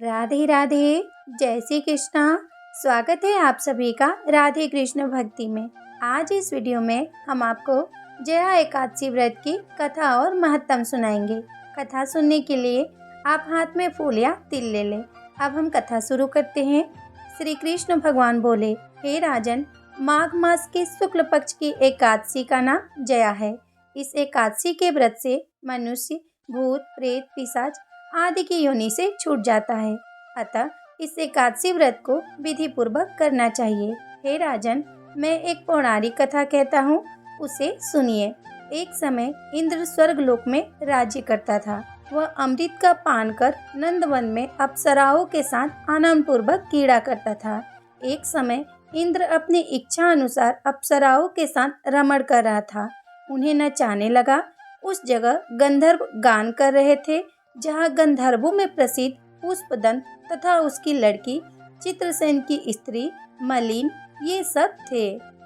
राधे राधे। जय श्री कृष्णा। स्वागत है आप सभी का राधे कृष्ण भक्ति में। आज इस वीडियो में हम आपको जया एकादशी व्रत की कथा और महत्तम सुनाएंगे। कथा सुनने के लिए आप हाथ में फूल या तिल ले लें। अब हम कथा शुरू करते हैं। श्री कृष्ण भगवान बोले, हे राजन, माघ मास के शुक्ल पक्ष की एकादशी का नाम जया है। इस एकादशी के व्रत से मनुष्य भूत प्रेत पिशाच आदि की योनि से छूट जाता है। अतः इस एकादशी व्रत को विधि पूर्वक करना चाहिए। हे राजन, मैं एक पौराणिक कथा कहता हूँ, उसे सुनिए। एक समय इंद्र स्वर्गलोक में राज्य करता था। वह अमृत का पान कर नंदवन में अप्सराओं के साथ आनंद पूर्वक क्रीड़ा करता था। एक समय इंद्र अपनी इच्छा अनुसार अप्सराओं के साथ रमण कर रहा था। उन्हें नचाने लगा। उस जगह गंधर्व गान कर रहे थे, जहाँ गंधर्वों में प्रसिद्ध पुष्पदंत तथा उसकी लड़की चित्रसेन की स्त्री मलिन ये सब थे।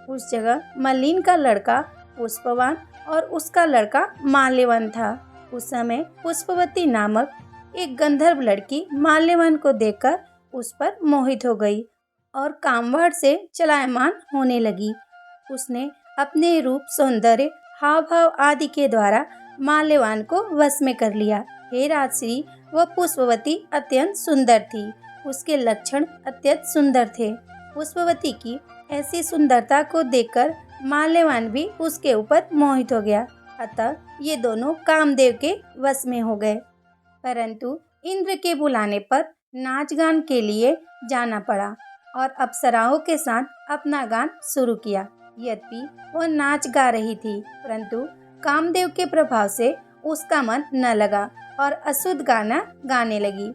उस जगह मलिन का लड़का पुष्पवान और उसका लड़का माल्यवान था। उस समय पुष्पवती नामक एक गंधर्व लड़की माल्यवान को देखकर उस पर मोहित हो गई और कामवाड़ से चलायमान होने लगी। उसने अपने रूप सौंदर्य हाव भाव आदि के द्वारा माल्यवान को वश में कर लिया। हे राजश्री, वह पुष्पवती अत्यंत सुंदर थी। उसके लक्षण अत्यंत सुंदर थे। पुष्पवती की ऐसी सुंदरता को देखकर माल्यवान भी उसके ऊपर मोहित हो गया। अतः ये दोनों कामदेव के वश में हो गए। परंतु इंद्र के बुलाने पर नाच गान के लिए जाना पड़ा और अप्सराओं के साथ अपना गान शुरू किया। यद्यपि वह नाच गा रही थी, परंतु कामदेव के प्रभाव से उसका मन न लगा और अशुद्ध गाना गाने लगी।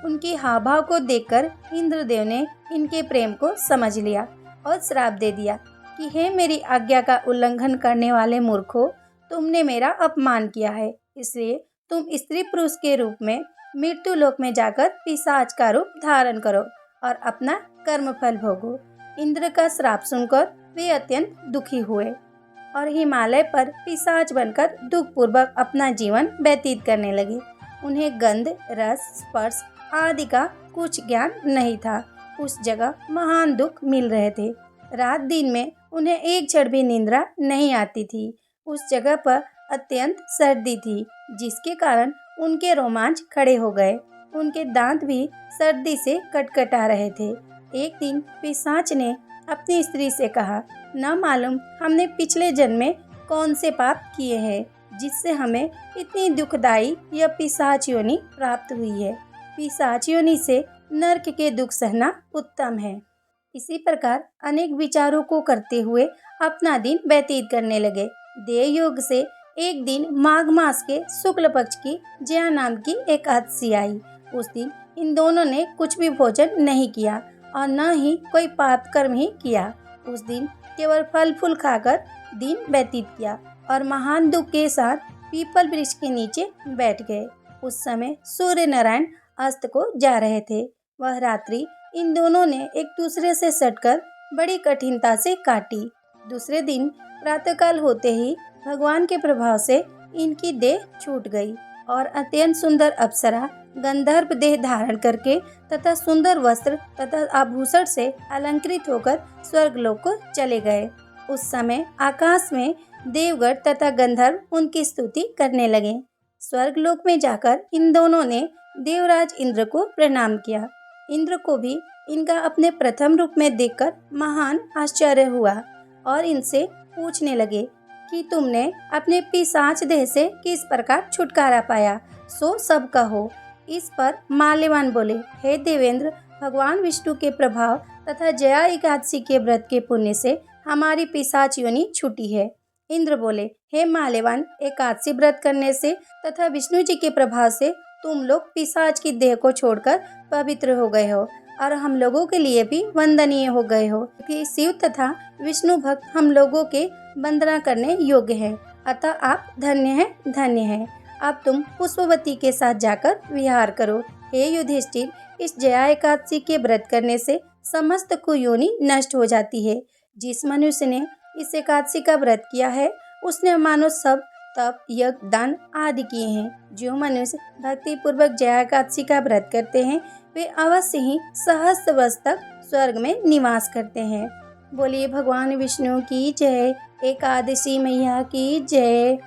उनकी हाव भाव को देखकर इंद्रदेव ने इनके प्रेम को समझ लिया और श्राप दे दिया कि हे मेरी आज्ञा का उल्लंघन करने वाले मूर्खों, तुमने मेरा अपमान किया है, इसलिए तुम स्त्री पुरुष के रूप में मृत्यु लोक में जाकर पिशाच का रूप धारण करो और अपना कर्म फल भोगो। इंद्र का श्राप सुनकर वे अत्यंत दुखी हुए और हिमालय पर पिशाच बनकर दुख पूर्वक अपना जीवन व्यतीत करने लगे। उन्हें गंध रस स्पर्श आदि का कुछ ज्ञान नहीं था। उस जगह महान दुख मिल रहे थे। रात दिन में उन्हें एक क्षण भी निद्रा नहीं आती थी। उस जगह पर अत्यंत सर्दी थी, जिसके कारण उनके रोमांच खड़े हो गए। उनके दांत भी सर्दी से कटकटा रहे थे। एक दिन पिशाच ने अपनी स्त्री से कहा, न मालूम हमने पिछले जन्म में कौन से पाप किए हैं, जिससे हमें इतनी दुखदायी यह पिशाच योनि प्राप्त हुई है। पिशाच योनि से नरक के दुख सहना उत्तम है। इसी प्रकार अनेक विचारों को करते हुए अपना दिन व्यतीत करने लगे। देवयोग से एक दिन माघ मास के शुक्ल पक्ष की जया नाम की एकादशी आई। उस दिन इन दोनों ने कुछ भी भोजन नहीं किया और न ही कोई पाप कर्म ही किया। उस दिन केवल फल फूल खाकर दिन व्यतीत किया और महान दुख के साथ पीपल वृक्ष के नीचे बैठ गए। उस समय सूर्य नारायण अस्त को जा रहे थे। वह रात्रि इन दोनों ने एक दूसरे से सटकर बड़ी कठिनता से काटी। दूसरे दिन प्रातःकाल होते ही भगवान के प्रभाव से इनकी देह छूट गई और अत्यंत सुंदर अप्सरा गंधर्व देह धारण करके तथा सुंदर वस्त्र तथा आभूषण से अलंकृत होकर स्वर्गलोक को चले गए। उस समय आकाश में देवगण तथा गंधर्व उनकी स्तुति करने लगे। स्वर्गलोक में जाकर इन दोनों ने देवराज इंद्र को प्रणाम किया। इंद्र को भी इनका अपने प्रथम रूप में देखकर महान आश्चर्य हुआ और इनसे पूछने लगे कि तुमने अपने पिशाच देह से किस प्रकार छुटकारा पाया, सो सब कहो। इस पर माल्यवान बोले, हे देवेंद्र, भगवान विष्णु के प्रभाव तथा जया एकादशी के व्रत के पुण्य से हमारी पिशाच योनि छूटी है। इंद्र बोले, हे माल्यवान, एकादशी व्रत करने से तथा विष्णु जी के प्रभाव से तुम लोग पिशाच की देह को छोड़कर पवित्र हो गए हो और हम लोगों के लिए भी वंदनीय हो गए हो, क्योंकि शिव तथा विष्णु भक्त हम लोगों के वंदना करने योग्य हैं। अतः आप धन्य हैं, धन्य हैं। अब तुम पुष्पवती के साथ जाकर विहार करो। हे युधिष्ठिर, इस जया एकादशी के व्रत करने से समस्त कुयोनि नष्ट हो जाती है। जिस मनुष्य ने इस एकादशी का व्रत किया है, उसने मानो सब तप यज्ञ दान आदि किए हैं। जो मनुष्य भक्ति पूर्वक जया एकादशी का व्रत करते हैं, वे अवश्य ही सहस्त्र वर्ष तक स्वर्ग में निवास करते हैं। बोलिए भगवान विष्णु की जय, एकादशी मैया की जय।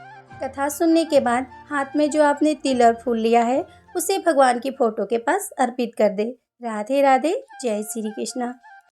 कथा सुनने के बाद हाथ में जो आपने तिल और फूल लिया है उसे भगवान की फोटो के पास अर्पित कर दे। राधे राधे, जय श्री कृष्णा।